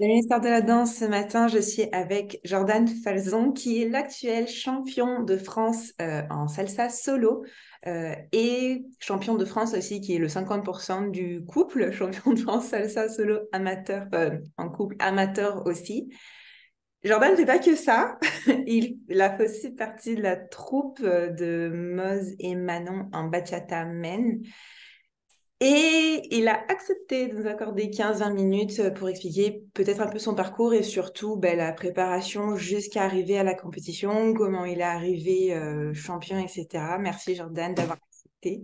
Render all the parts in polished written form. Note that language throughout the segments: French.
Le ministère de la Danse, ce matin, je suis avec Jordan Falzon, qui est l'actuel champion de France en salsa solo et champion de France aussi, qui est le 50% du couple, champion de France salsa solo amateur, en couple amateur aussi. Jordan ne fait pas que ça, il a fait aussi partie de la troupe de Moz et Manon en Bachata Men. Et il a accepté de nous accorder 15-20 minutes pour expliquer peut-être un peu son parcours et surtout ben, la préparation jusqu'à arriver à la compétition, comment il est arrivé champion, etc. Merci Jordan d'avoir accepté.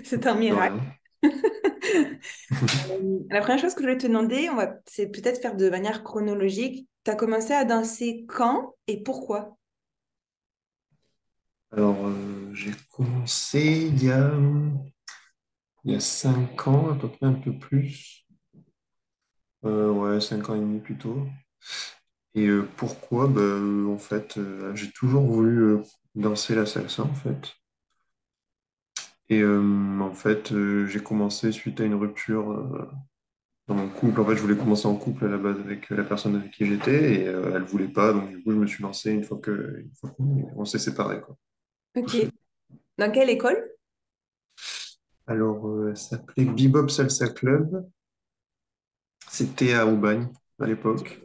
C'est un De miracle. rien. La première chose que je voulais te demander, c'est peut-être faire de manière chronologique. Tu as commencé à danser quand et pourquoi? Alors, j'ai commencé il y a 5 ans, à peu près un peu plus. Ouais, 5 ans et demi plutôt. Et pourquoi? Bah, en fait, j'ai toujours voulu danser la salsa, en fait. Et en fait, j'ai commencé suite à une rupture dans mon couple. En fait, je voulais commencer en couple à la base avec la personne avec qui j'étais, et elle voulait pas. Donc, du coup, je me suis lancé une fois qu'on s'est séparés, quoi, tout Ok. seul. Dans quelle école? Alors, ça s'appelait Bebop Salsa Club. C'était à Aubagne à l'époque.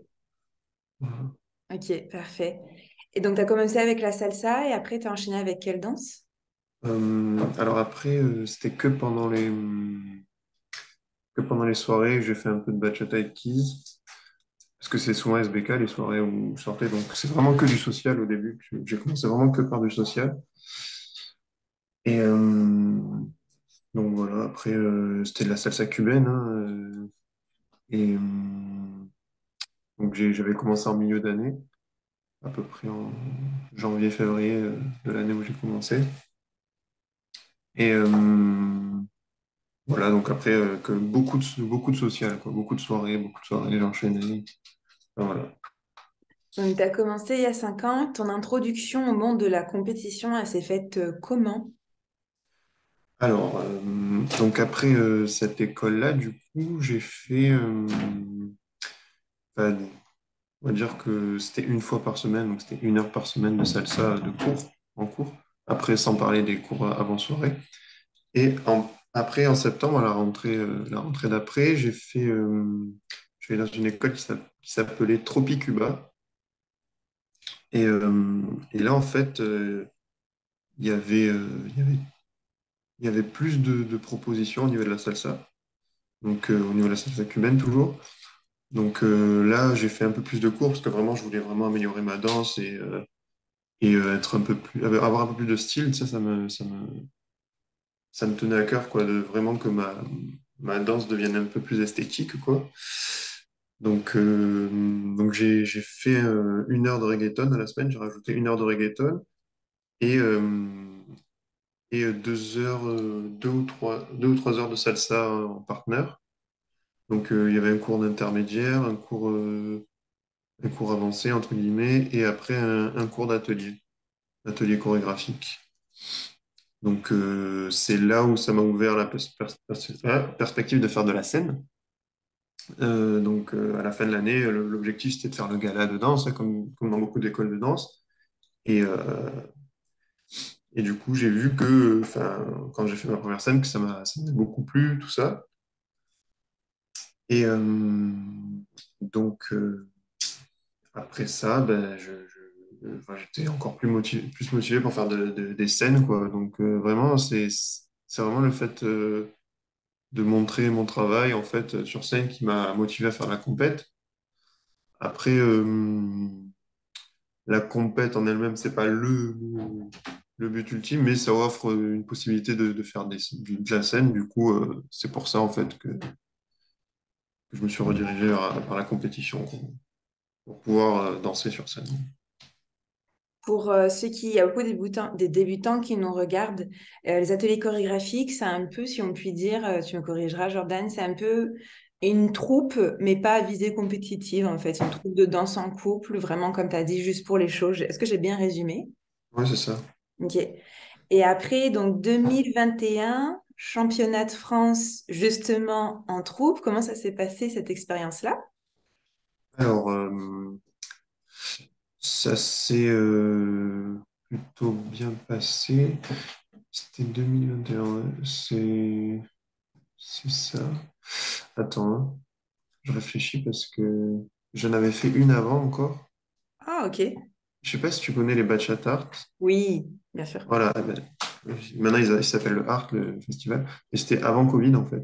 Voilà. Ok, parfait. Et donc, tu as commencé avec la salsa et après, tu as enchaîné avec quelle danse? Alors après, c'était que pendant les soirées, j'ai fait un peu de bachata et de keys, parce que c'est souvent SBK les soirées où je sortais, donc c'est vraiment que du social au début. J'ai commencé vraiment que par du social. Et donc voilà, après, c'était de la salsa cubaine, hein, et donc j'avais commencé en milieu d'année, à peu près en janvier-février de l'année où j'ai commencé. Et voilà, donc après, que beaucoup de social, quoi, beaucoup de soirées, j'ai enchaîné. Enfin, voilà. Donc, tu as commencé il y a 5 ans. Ton introduction au monde de la compétition, elle s'est faite comment? Alors, donc après cette école-là, du coup, j'ai fait, enfin, on va dire que c'était une fois par semaine, donc c'était 1 heure par semaine de salsa de cours, en cours. Après, sans parler des cours avant soirée. Et après, en septembre, à la rentrée d'après, je suis allé dans une école qui s'appelait Tropicuba. Et, et là, en fait, il y avait plus de propositions au niveau de la salsa, donc au niveau de la salsa cubaine toujours. Donc là, j'ai fait un peu plus de cours parce que vraiment, je voulais vraiment améliorer ma danse et être un peu plus, avoir un peu plus de style. Ça me tenait à cœur, quoi, de vraiment que ma danse devienne un peu plus esthétique, quoi. Donc j'ai fait 1 heure de reggaeton à la semaine. J'ai rajouté 1 heure de reggaeton et, euh, et 2 heures, 2 ou 3 heures de salsa en partenaire. Donc il y avait un cours d'intermédiaire, un cours avancé, entre guillemets, et après un cours d'atelier chorégraphique. Donc c'est là où ça m'a ouvert la perspective de faire de la scène. Donc à la fin de l'année, l'objectif c'était de faire le gala de danse, hein, comme dans beaucoup d'écoles de danse. Et, et du coup, j'ai vu que, enfin, quand j'ai fait ma première scène, que ça m'a beaucoup plu, tout ça. Et donc, après ça, ben, enfin, j'étais encore plus motivé pour faire des scènes, quoi. Donc, vraiment, c'est vraiment le fait de montrer mon travail, en fait, sur scène qui m'a motivé à faire la compète. Après, la compète en elle-même, c'est pas le but ultime, mais ça offre une possibilité de faire de la scène. Du coup, c'est pour ça, en fait, que je me suis redirigé vers la compétition, quoi, pour pouvoir danser sur scène. Pour il y a beaucoup de des débutants qui nous regardent, les ateliers chorégraphiques, c'est un peu, si on peut dire, tu me corrigeras, Jordan, c'est un peu une troupe, mais pas à visée compétitive, en fait. Une troupe de danse en couple, vraiment, comme tu as dit, juste pour les choses. Est-ce que j'ai bien résumé? Ouais, c'est ça. Ok. Et après, donc 2021, championnat de France, justement en troupe. Comment ça s'est passé cette expérience-là? Alors, ça s'est plutôt bien passé. C'était 2021, ouais. C'est ça. Attends, hein. Je réfléchis parce que j'en avais fait une avant encore. Ah, ok. Je sais pas si tu connais les Bachata Art. Oui, bien sûr. Voilà, eh ben, maintenant ils s'appellent le Art, le festival. Et c'était avant Covid en fait.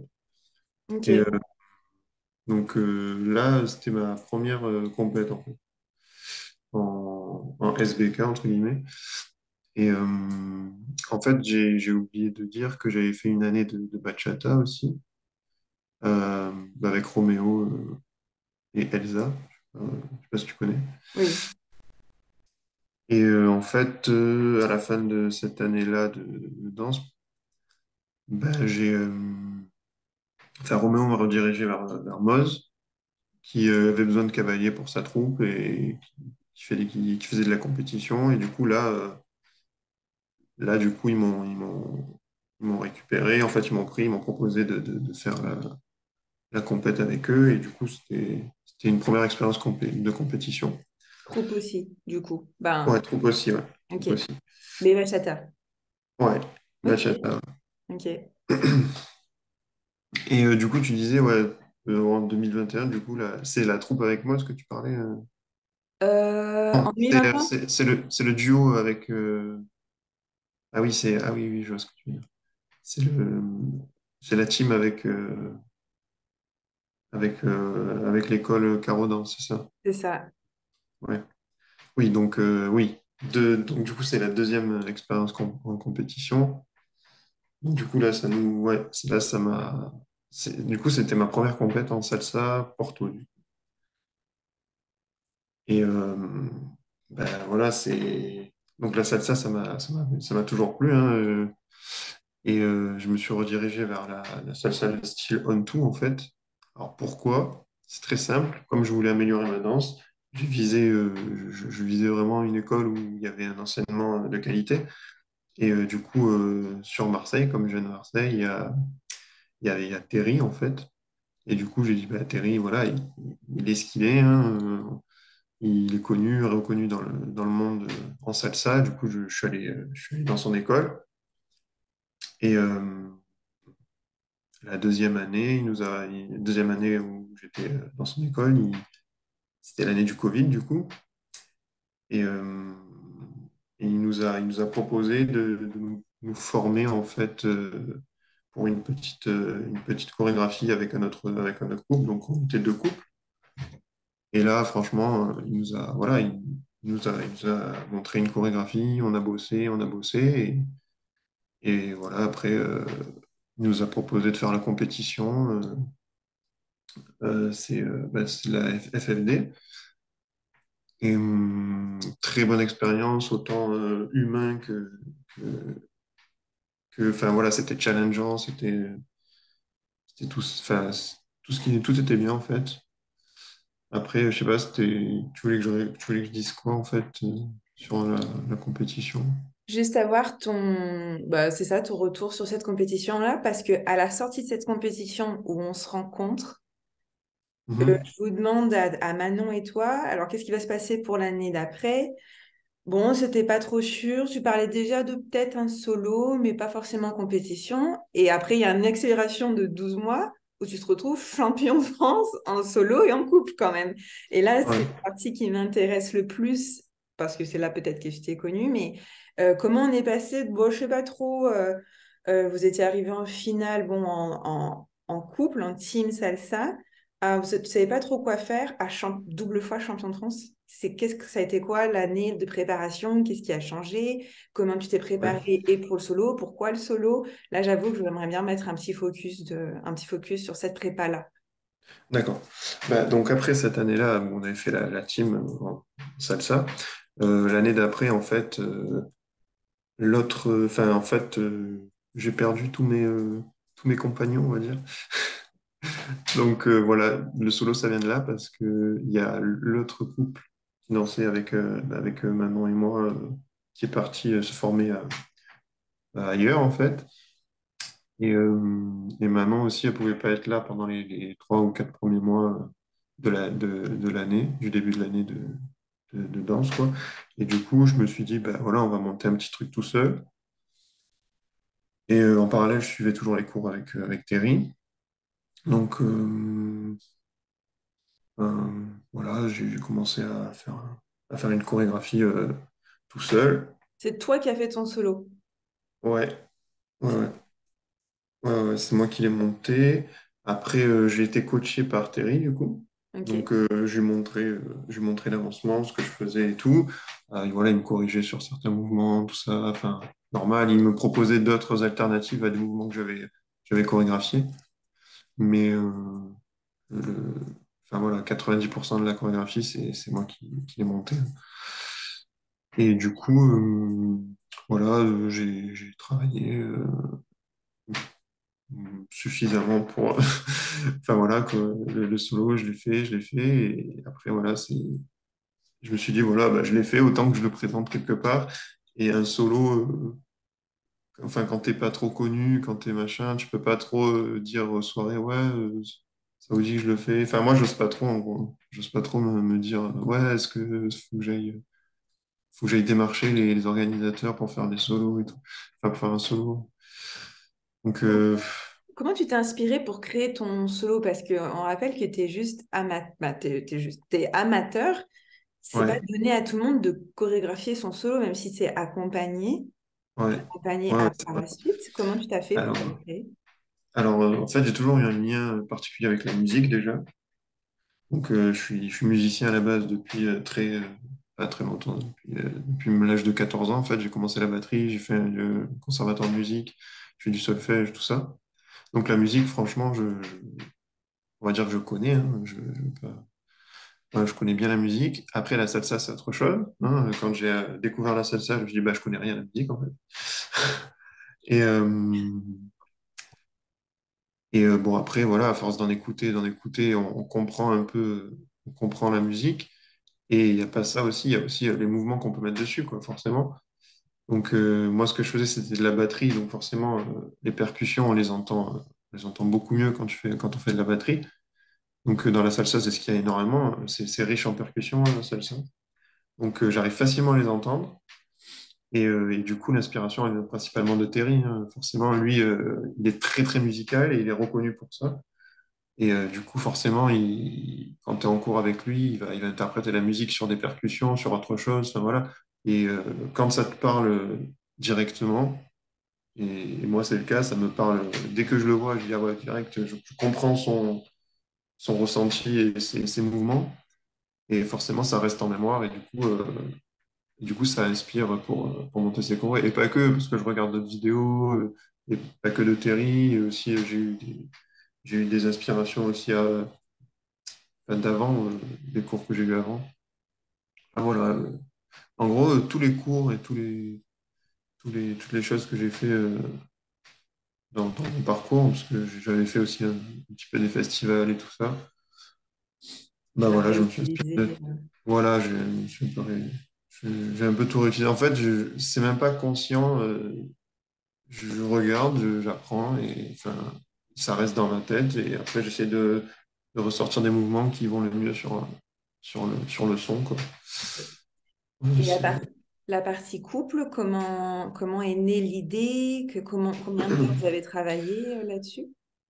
Et Ok. donc là, c'était ma première compète en fait, en SBK entre guillemets. Et en fait, j'ai oublié de dire que j'avais fait une année de bachata aussi, avec Roméo et Elsa. Je sais pas si tu connais. Oui. Et en fait, à la fin de cette année-là de danse, ben, enfin, Roméo m'a redirigé vers Moz, qui avait besoin de cavaliers pour sa troupe et qui faisait de la compétition. Et du coup, là, du coup, ils m'ont récupéré. En fait, ils m'ont pris, ils m'ont proposé de faire la compète avec eux. Et du coup, c'était une première expérience de compétition. Troupe aussi, du coup. Ouais, Ben, troupe aussi, ouais. ok. Troupe aussi. Bébé Chata. Ouais, Ok. bachata. Ok. Et du coup, tu disais, ouais, en 2021, du coup, là, c'est la troupe avec moi, ce que tu parlais. Non, En 2021? c'est le duo avec. Ah oui, ah oui, oui, je vois ce que tu veux dire. C'est c'est la team avec l'école Carodin, c'est ça. C'est ça. Ouais. Oui, donc oui. Donc du coup, c'est la deuxième expérience en compétition. Donc, du coup, là, ouais, là, ça m'a. Du coup, c'était ma première compète en salsa Porto. Et ben, voilà, c'est. Donc la salsa, ça m'a toujours plu, hein, et je me suis redirigé vers la salsa de style on-two, en fait. Alors pourquoi? C'est très simple. Comme je voulais améliorer ma danse, je visais vraiment une école où il y avait un enseignement de qualité. Et du coup, sur Marseille, comme je viens de Marseille, il y a Terry, en fait. Et du coup, j'ai dit, bah, Terry, voilà, il est ce qu'il est, hein, il est connu, reconnu dans le monde en salsa. Du coup, je suis allé dans son école. Et la deuxième année, deuxième année où j'étais dans son école, c'était l'année du Covid, du coup. Et, il nous a proposé de nous former, en fait, pour une petite chorégraphie avec un autre couple. Donc, on était deux couples. Et là, franchement, voilà, il nous a montré une chorégraphie, on a bossé, et voilà, après, il nous a proposé de faire la compétition. C'est la FFD. Et très bonne expérience, autant humain enfin voilà, c'était challengeant, c'était tout était bien en fait. Après, je sais pas, tu voulais que je dise quoi en fait sur la compétition? Juste avoir ton, bah, c'est ça, ton retour sur cette compétition-là, parce que à la sortie de cette compétition où on se rencontre, Mhm. je vous demande à Manon et toi, alors qu'est-ce qui va se passer pour l'année d'après? Bon, c'était pas trop sûr. Tu parlais déjà de peut-être un solo, mais pas forcément en compétition. Et après, il y a une accélération de 12 mois où tu te retrouves champion de France en solo et en couple quand même. Et là, c'est Ouais. la partie qui m'intéresse le plus, parce que c'est là peut-être que je t'ai connue, mais comment on est passé, bon, je sais pas trop, vous étiez arrivé en finale, bon, en couple, en team salsa. Ah, vous ne savez pas trop quoi faire à double fois champion de France? Qu'est-ce que ça a été quoi l'année de préparation? Qu'est-ce qui a changé? Comment tu t'es préparé Ouais. et pour le solo? Pourquoi le solo? Là, j'avoue que j'aimerais bien mettre un petit focus sur cette prépa-là. D'accord. Bah, donc après cette année-là, on avait fait la team en salsa. L'année d'après, en fait, enfin en fait, j'ai perdu tous mes compagnons, on va dire. Donc voilà, le solo, ça vient de là parce que il y a l'autre couple qui dansait avec Manon et moi qui est parti se former ailleurs en fait. Et Manon aussi, elle pouvait pas être là pendant les 3 ou 4 premiers mois de l'année, du début de l'année de danse, quoi. Et du coup, je me suis dit, bah voilà, on va monter un petit truc tout seul. Et en parallèle, je suivais toujours les cours avec Terry. Donc, voilà, j'ai commencé à faire une chorégraphie tout seul. C'est toi qui as fait ton solo. Ouais, ouais, ouais. Ouais, c'est moi qui l'ai monté. Après, j'ai été coaché par Terry, du coup. Donc, Ok. je lui ai montré l'avancement, ce que je faisais et tout. Et voilà, il me corrigeait sur certains mouvements, tout ça. Enfin, normal. Il me proposait d'autres alternatives à des mouvements que j'avais chorégraphiés. Mais, le- enfin, voilà, 90% de la chorégraphie, c'est moi qui l'ai montée. Et du coup, voilà, j'ai travaillé. Suffisamment pour. Enfin voilà, quoi. Le solo, je l'ai fait. Et après, voilà, je me suis dit, voilà, bah, je l'ai fait, autant que je le présente quelque part. Et un solo, enfin, quand t'es pas trop connu, quand t'es machin, tu peux pas trop dire aux soirées, ouais, ça vous dit que je le fais. Enfin, moi, j'ose pas trop, en gros. J'ose pas trop me dire, ouais, est-ce que faut que j'aille démarcher les organisateurs pour faire des solos et tout. Enfin, pour faire un solo. Donc, Comment tu t'es inspiré pour créer ton solo? Parce qu'on rappelle que tu es juste, t'es amateur. C'est pas ouais, donné à tout le monde de chorégraphier son solo, même si c'est accompagné, ouais. accompagné Ouais, ouais, c'est par vrai. la suite. Comment tu t'as fait pour le Alors, créer? En fait, j'ai toujours eu un lien particulier avec la musique déjà. Donc, je suis musicien à la base depuis pas très longtemps, depuis l'âge de 14 ans. En fait, j'ai commencé la batterie, j'ai fait un conservatoire de musique, je fais du solfège, tout ça. Donc, la musique, franchement, on va dire que je connais. Hein, ouais, je connais bien la musique. Après, la salsa, c'est autre chose. Hein. Quand j'ai découvert la salsa, je me suis dit, bah, je connais rien à la musique, en fait. Et, bon, après, voilà, à force d'en écouter, on comprend un peu, on comprend la musique. Et il n'y a pas ça aussi, il y a aussi les mouvements qu'on peut mettre dessus, quoi, forcément. Donc, moi, ce que je faisais, c'était de la batterie. Donc, forcément, les percussions, on les entend beaucoup mieux quand on fait de la batterie. Donc, dans la salsa, c'est ce qu'il y a énormément. C'est riche en percussions, la salsa. Donc, j'arrive facilement à les entendre. Et du coup, l'inspiration, elle vient principalement de Terry. Hein. Forcément, lui, il est très, très musical et il est reconnu pour ça. Et du coup, forcément, quand tu es en cours avec lui, il va interpréter la musique sur des percussions, sur autre chose. Enfin, voilà. Et quand ça te parle directement, et moi c'est le cas, ça me parle dès que je le vois, je dis ah ouais, direct, je comprends son ressenti et ses mouvements. Et forcément, ça reste en mémoire. Et du coup ça inspire pour monter ses cours. Et pas que, parce que je regarde d'autres vidéos, et pas que de Terry. Et aussi, j'ai eu des inspirations aussi d'avant, des cours que j'ai eu avant. Ah, voilà. En gros, tous les cours et toutes les choses que j'ai fait dans mon parcours, parce que j'avais fait aussi un petit peu des festivals et tout ça, bah Ah, voilà, t'as je me suis inspiré utilisé. de... Voilà, je me suis un peu j'ai un peu tout réutilisé. En fait, c'est même pas conscient. Je regarde, j'apprends et enfin, ça reste dans ma tête. Et après, j'essaie de ressortir des mouvements qui vont le mieux sur le son, quoi. Ouais, Et la partie couple, comment est née l'idée, combien de temps vous avez travaillé là-dessus?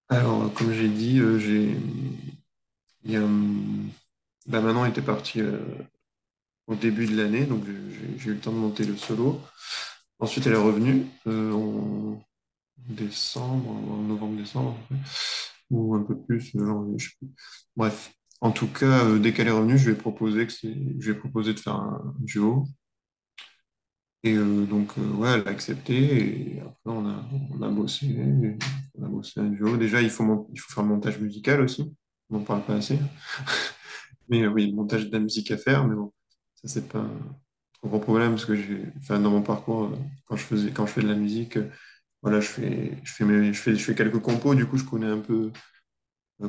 Alors, comme j'ai dit, il y a, bah, Manon était partie au début de l'année, donc j'ai eu le temps de monter le solo. Ensuite, elle est revenue en décembre, en novembre-décembre, ou un peu plus, janvier, je sais plus. Bref, en tout cas, dès qu'elle est revenue, je lui ai proposé de faire un duo. Et donc, ouais, elle a accepté. Et après, on a bossé un duo. Déjà, il faut faire le montage musical aussi. On n'en parle pas assez. Mais oui, le montage de la musique à faire. Mais bon, ça, c'est pas un trop gros problème parce que enfin, dans mon parcours, quand je fais de la musique, voilà, je fais quelques compos. Du coup, je connais un peu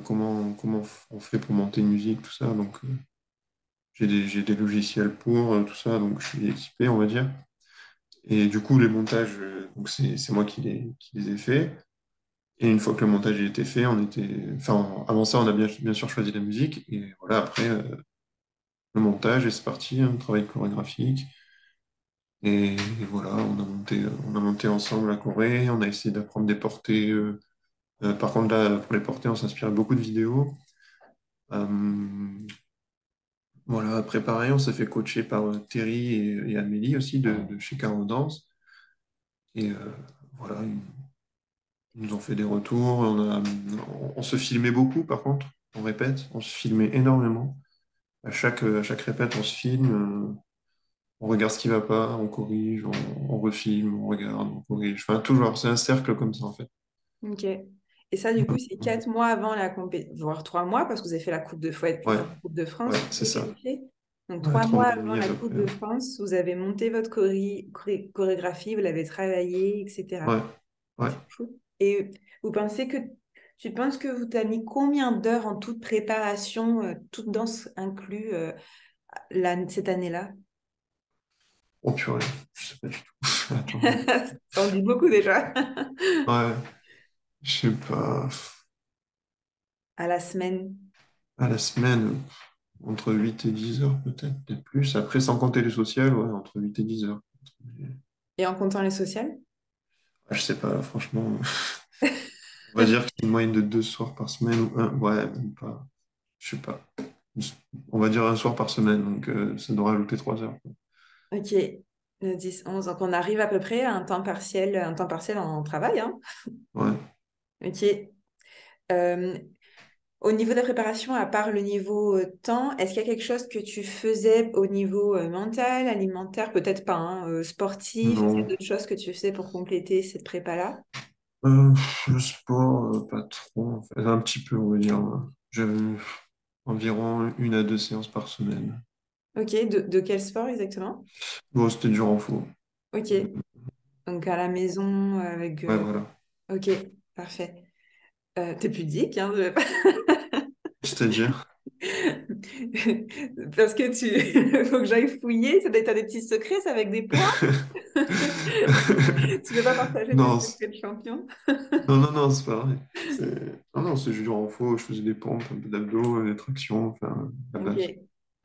comment on fait pour monter une musique, tout ça. Donc, j'ai des logiciels pour tout ça. Donc, je suis équipé, on va dire. Et du coup, les montages, donc c'est moi qui les ai faits. Et une fois que le montage était fait, enfin, avant ça, on a bien sûr choisi la musique. Et voilà, après, le montage, et c'est parti, un travail chorégraphique. Et voilà, on a monté ensemble la choré, on a essayé d'apprendre des portées. Par contre, là, pour les portées, on s'inspirait beaucoup de vidéos. Euh, voilà, après, pareil, on s'est fait coacher par Terry et Amélie aussi de chez Caro Dance. Et voilà, ils nous ont fait des retours. On se filmait beaucoup, par contre, on répète, on se filmait énormément. À chaque répète, on se filme, on regarde ce qui va pas, on corrige, on refilme, on regarde, on corrige. Enfin, toujours, c'est un cercle comme ça, en fait. Ok. Et ça, du coup, c'est 4 mois avant la compétition, voire 3 mois, parce que vous avez fait la Coupe de Fouette, Ouais, enfin, la Coupe de ouais, France, vous c'est avez ça. qualifié. Donc, Ouais, trois trois mois mois et avant demi à la peu Coupe près. de France, vous avez monté votre chorégraphie, vous l'avez travaillée, etc. Ouais, Ah, ouais. c'est fou. Et vous pensez que, tu penses que vous t'avez mis combien d'heures en toute préparation, toute danse inclus, cette année-là? Oh purée, je sais pas du tout. Attends. Ça en dit beaucoup déjà. Ouais, je sais pas. À la semaine. À la semaine, entre 8 et 10 heures peut-être plus. Après, sans compter les sociales, ouais, entre 8 et 10 heures. Et en comptant les sociales? Ah, je sais pas, franchement. On va dire que c'est une moyenne de 2 soirs par semaine ou un. Ouais, même pas. Je sais pas. On va dire un soir par semaine, donc ça doit rajouter 3 heures. Ok, 10, 11. Donc, on arrive à peu près à un temps partiel en travail, hein. Ouais. Ok. Euh, Au niveau de la préparation, à part le niveau temps, est-ce qu'il y a quelque chose que tu faisais au niveau mental, alimentaire, peut-être pas, hein, sportif? Est-ce qu'il y a Non. d'autres choses que tu faisais pour compléter cette prépa-là? Le sport, pas trop, en fait. Un petit peu, on va dire. J'avais environ 1 à 2 séances par semaine. Ok, de quel sport exactement? Bon, c'était du renfort. Ok, donc à la maison avec... Ouais, voilà. Ok, parfait. T'es pudique, hein, C'est-à-dire. Parce que tu... faut que j'aille fouiller. T'as des petits secrets, c'est avec des poids? Tu veux pas partager tes Non, secrets de champion? non, c'est pas vrai. Non, non, c'est juste du renfort. Je faisais des pompes, un peu d'abdos, des tractions, enfin, la Ok, base.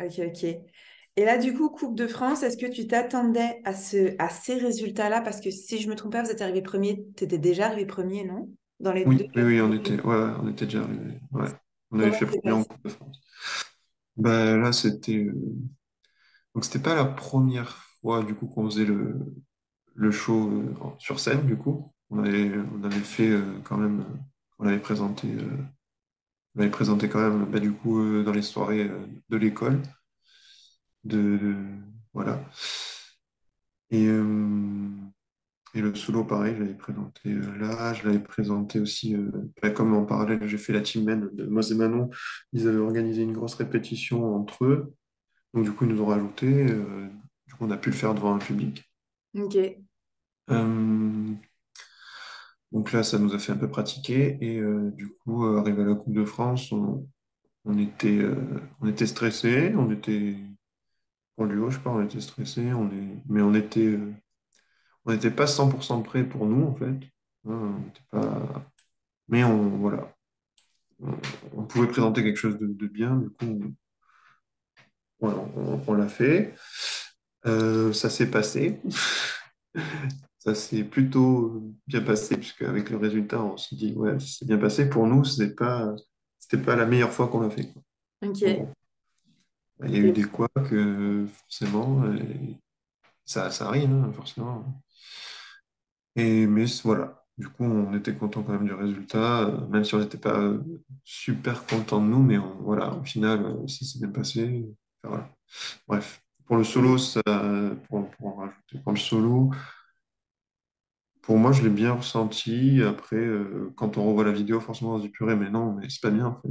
ok. Et là, du coup, Coupe de France, est-ce que tu t'attendais à ces résultats-là? Parce que si je me trompe pas, vous êtes arrivé premier, tu étais déjà arrivé premier, non? Dans les deux Oui, catégories. on était déjà arrivé. Ouais. On avait Comment fait c'est premier en passé? Coupe de France. Ben, là, donc, c'était pas la première fois, du coup, qu'on faisait le show sur scène, du coup. On avait fait quand même. On l'avait présenté, on l'avait présenté quand même, bah, du coup, dans les soirées de l'école. Voilà. Et, euh, et le solo, pareil, je l'avais présenté là. Je l'avais présenté aussi, bah, comme en parallèle, j'ai fait la team men de Moz et Manon. Ils avaient organisé une grosse répétition entre eux. Donc, du coup, ils nous ont rajouté. Du coup, on a pu le faire devant un public. Ok, Euh, donc là, ça nous a fait un peu pratiquer. Et du coup, arrivé à la Coupe de France, on était stressés. On était, pour le haut, je sais pas, on était stressés. Mais on n'était pas 100% prêts pour nous, en fait. Hein, on était pas, mais voilà, on, on pouvait présenter quelque chose de bien. Du coup, voilà, on l'a fait. Ça s'est passé. Ça s'est plutôt bien passé, puisque avec le résultat, on s'est dit, ouais, c'est bien passé. Pour nous, c'était pas la meilleure fois qu'on l'a fait, quoi. En ok. gros. Il y a eu des couacs, forcément, et ça arrive, hein, forcément. Mais voilà. Du coup, on était content quand même du résultat, même si on n'était pas super content de nous, mais voilà, au final, ça s'est bien passé. Enfin, voilà. Bref, pour le solo, pour en rajouter, pour le solo, pour moi, je l'ai bien ressenti. Après, quand on revoit la vidéo, forcément, on se dit purée, mais non, mais c'est pas bien en fait.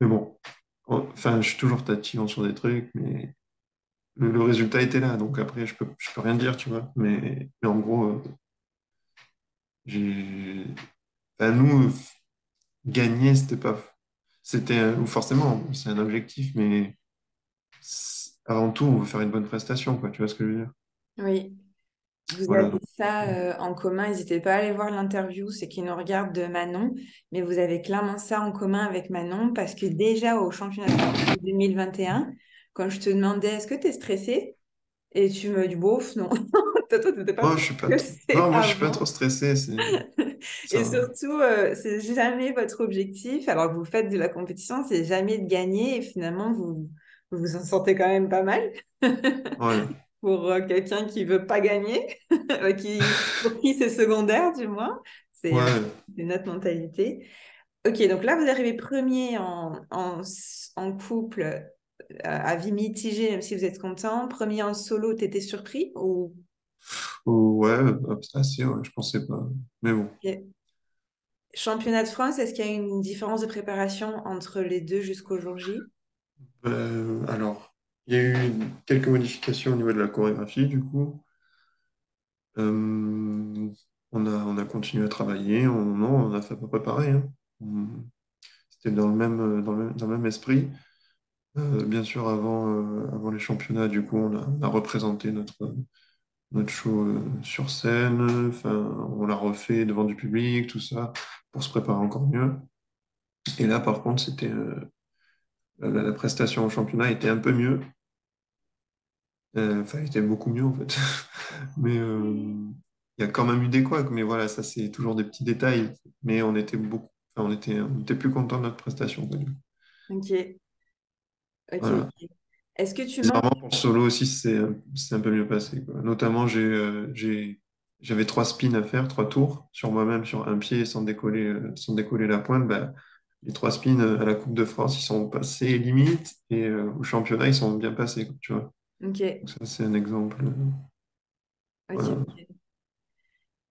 Mais bon, enfin, je suis toujours tatillon sur des trucs, mais le résultat était là, donc après, je peux rien dire, tu vois. Mais en gros, j'ai, enfin, nous, gagner, c'était pas, c'était forcément, c'est un objectif, mais avant tout, on veut faire une bonne prestation, quoi. Tu vois ce que je veux dire? Oui. Vous Voilà. avez ça en commun. N'hésitez pas à aller voir l'interview, c'est qui nous regarde de Manon. Mais vous avez clairement ça en commun avec Manon parce que déjà au championnat de France de 2021, quand je te demandais est-ce que tu es stressée? Et tu me dis bof, non. Toi, tu n'étais pas Moi, trop je suis pas trop... stressée Non, moi, je suis pas trop avant. stressé. Et Ça... surtout, c'est jamais votre objectif. Alors que vous faites de la compétition, c'est jamais de gagner. Et finalement, vous vous en sortez quand même pas mal. Ouais, Pour quelqu'un qui veut pas gagner, pour qui c'est secondaire, du moins. ouais. C'est notre mentalité. Ok, donc là, vous arrivez premier en couple à vie mitigée, même si vous êtes content. Premier en solo, t'étais surpris ou... Ouais, assez, ouais, je pensais pas. Mais bon. Ok. Championnat de France, est-ce qu'il y a une différence de préparation entre les deux jusqu'au jour J? Alors, il y a eu quelques modifications au niveau de la chorégraphie, du coup. Euh, on a continué à travailler. Non, on a fait à peu près pareil, hein. C'était dans le même esprit. Bien sûr, avant les championnats, du coup, on a représenté notre show sur scène. Enfin, on l'a refait devant du public, tout ça, pour se préparer encore mieux. Et là, par contre, la prestation au championnat était un peu mieux. Enfin, elle était beaucoup mieux, en fait. Mais il y a quand même eu des couacs. Mais voilà, ça, c'est toujours des petits détails. Mais enfin, on était plus content de notre prestation, quoi. Ok, ok, Voilà. ok. Est-ce que tu manges? Bizarrement, pour le solo aussi, c'est un peu mieux passé, quoi. Notamment, j'avais 3 spins à faire, 3 tours sur moi-même, sur un pied, sans décoller la pointe. Bah, les 3 spins à la Coupe de France, ils sont passés limite, et au championnat, ils sont bien passés, quoi, tu vois. Ok, Donc ça, c'est un exemple. ok, Voilà. ok.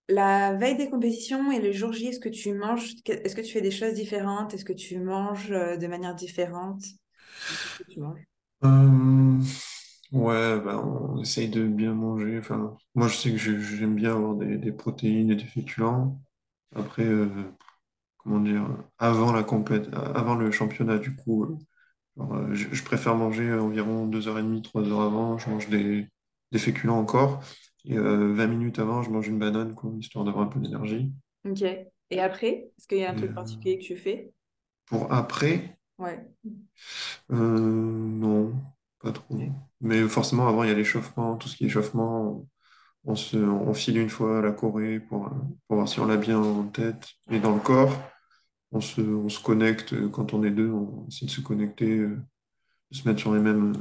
La veille des compétitions et le jour J, est-ce que tu manges, est-ce que tu fais des choses différentes? Est-ce que tu manges de manière différente? Qu'est-ce que tu manges? Euh, ouais, bah, on essaye de bien manger. Enfin, moi, je sais que j'aime bien avoir des protéines et des féculents. Après, comment dire, avant le championnat, du coup, genre, je préfère manger environ 2h30, 3 heures avant. Je mange des féculents encore. Et 20 minutes avant, je mange une banane, quoi, histoire d'avoir un peu d'énergie. Ok. Et après, est-ce qu'il y a un Et truc particulier que tu fais? pour après, Ouais. non, pas trop. Ok. Mais forcément, avant, il y a l'échauffement, tout ce qui est échauffement. On file une fois à la Corée pour voir si on l'a bien en tête et dans le corps. On se connecte quand on est deux, on essaie de se connecter, de se mettre sur la même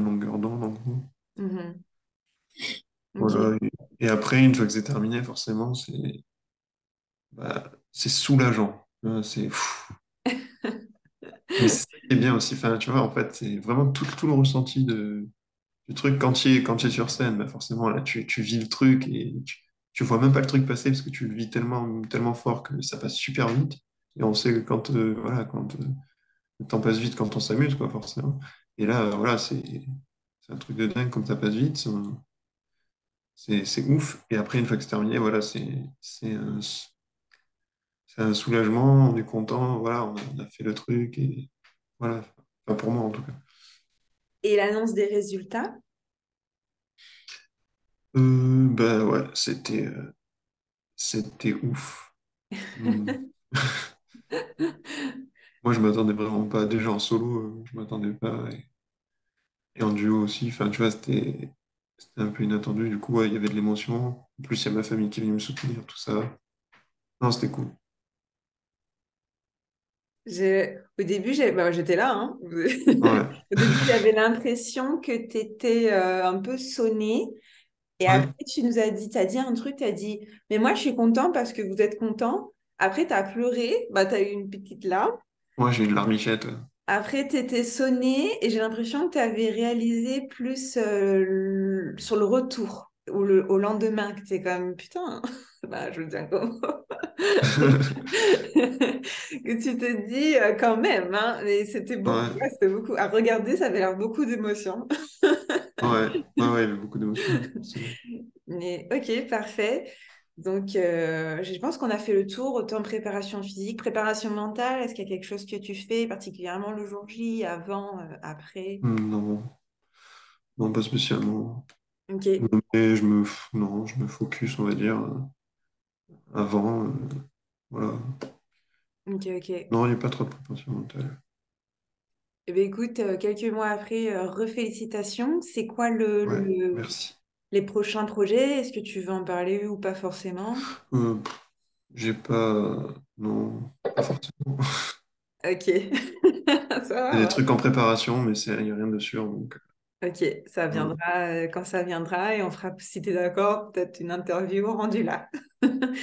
longueur d'onde, en gros. Mhm. Ok. Voilà. Et après, une fois que c'est terminé, forcément, c'est soulageant. C'est pff. Mais c'est ça qui est bien aussi. Enfin, tu vois, en fait, c'est vraiment tout le ressenti du truc quand tu es sur scène. Bah, forcément, là, tu vis le truc et tu vois même pas le truc passer parce que tu le vis tellement fort que ça passe super vite. Et on sait que quand le temps passe vite quand on s'amuse, quoi, forcément. Et là, voilà, c'est un truc de dingue comme ça passe vite. C'est ouf. Et après, une fois que c'est terminé, voilà, c'est un soulagement, on est content, voilà, on a fait le truc et voilà. Enfin, pour moi, en tout cas. Et l'annonce des résultats? Bah ouais, c'était ouf. Hmm. Moi, je m'attendais vraiment pas. Déjà en solo, je m'attendais pas. Et en duo aussi. Enfin, tu vois, c'était un peu inattendu. Du coup, ouais, il y avait de l'émotion. En plus, il y a ma famille qui est venue me soutenir, tout ça. Non, c'était cool. Au début, bah, j'étais là, hein. Ouais. Au début, j'avais l'impression que tu étais un peu sonnée. Et Ouais. après, tu nous as dit, un truc, tu as dit, mais moi, je suis content parce que vous êtes content. Après, tu as pleuré, bah, tu as eu une petite larme. Moi, j'ai une larmichette. Après, tu étais sonnée et j'ai l'impression que tu avais réalisé plus sur le retour ou au lendemain, que tu es comme, putain, bah, je veux dire comment. Que tu te dis quand même, hein, mais c'était beaucoup, Ouais. ouais, c'était beaucoup. À regarder, ça avait l'air beaucoup d'émotions. Ouais. Ouais, ouais, il y avait beaucoup d'émotions, forcément. Mais ok, parfait. Donc, je pense qu'on a fait le tour, autant préparation physique, préparation mentale. Est-ce qu'il y a quelque chose que tu fais, particulièrement le jour J, avant, après? Non, non, pas spécialement. Ok, Mais non, je me focus, on va dire, avant. Voilà. ok, ok. Non, il n'y a pas trop de préparation mentale. Eh bien, écoute, quelques mois après, refélicitations. C'est quoi Ouais, merci. les prochains projets? Est-ce que tu veux en parler ou pas forcément? Pff, j'ai pas. Non, pas forcément. Ok, ça Il y a des va. trucs en préparation, mais il n'y a rien de sûr. Donc, Ok, ça voilà. viendra quand ça viendra et on fera, si tu es d'accord, peut-être une interview rendu là.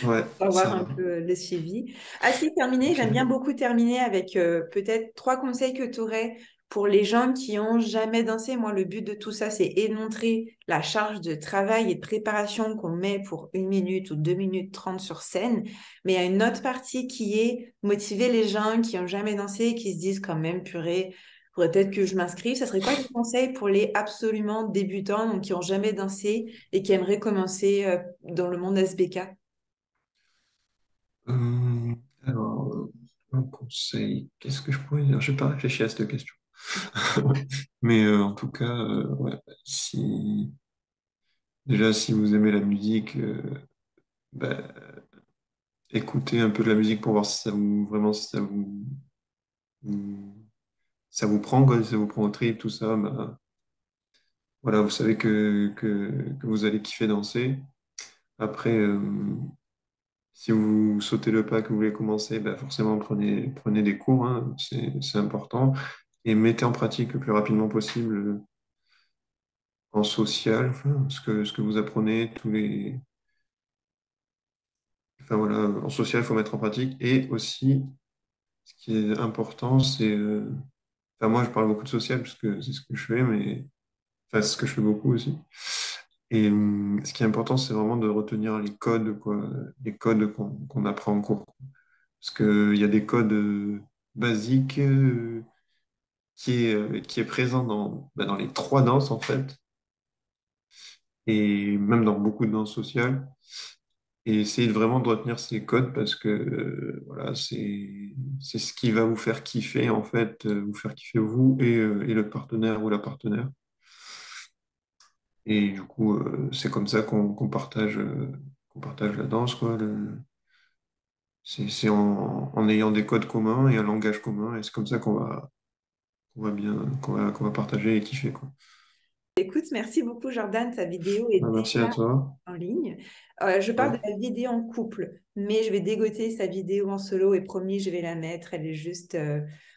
Ouais, Pour voir ça un va. peu le suivi. Ah si, terminer, Ok. j'aime bien beaucoup terminer avec peut-être trois conseils que tu aurais pour les gens qui ont jamais dansé. Moi, le but de tout ça, c'est émontrer la charge de travail et de préparation qu'on met pour 1 minute ou 2 minutes 30 sur scène. Mais il y a une autre partie qui est motiver les gens qui ont jamais dansé et qui se disent quand même, purée, faudrait peut-être que je m'inscrive. Ça serait quoi tes conseils pour les absolument débutants, donc qui ont jamais dansé et qui aimeraient commencer dans le monde SBK? Euh, alors, un conseil, qu'est-ce que je pourrais dire? Je n'ai pas réfléchi à cette question. Mais en tout cas, ouais, déjà, si vous aimez la musique, bah, écoutez un peu de la musique pour voir si ça vous, vraiment, si vous- ça vous prend, quoi, si ça vous prend au trip, tout ça, bah, voilà, vous savez que vous allez kiffer danser. Après, si vous sautez le pas, que vous voulez commencer, bah forcément, prenez des cours, hein, c'est important. Et mettez en pratique le plus rapidement possible en social, enfin, ce que vous apprenez, enfin, voilà, en social, il faut mettre en pratique. Et aussi, ce qui est important, enfin, moi, je parle beaucoup de social, parce que c'est ce que je fais, mais enfin, c'est ce que je fais beaucoup aussi. Et ce qui est important, c'est vraiment de retenir les codes, quoi, les codes qu'on apprend en cours. Parce qu'il y a des codes basiques qui est présent dans les trois danses, en fait, et même dans beaucoup de danses sociales. Et essayez vraiment de retenir ces codes parce que voilà, c'est ce qui va vous faire kiffer, en fait, vous faire kiffer vous et le partenaire ou la partenaire. Et du coup, c'est comme ça qu'on partage la danse, quoi. C'est en ayant des codes communs et un langage commun, et c'est comme ça qu'on va partager et kiffer, quoi. Écoute, merci beaucoup Jordan, ta vidéo est Bah, merci à déjà toi. en ligne. Je parle de Ouais. la vidéo en couple, mais je vais dégoter sa vidéo en solo et promis, je vais la mettre. Elle est juste...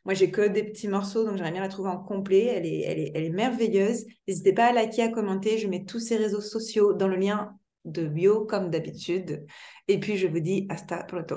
Moi, j'ai que des petits morceaux, donc j'aimerais bien la trouver en complet. Elle est merveilleuse. N'hésitez pas à liker, à commenter. Je mets tous ses réseaux sociaux dans le lien de bio, comme d'habitude. Et puis, je vous dis hasta pronto.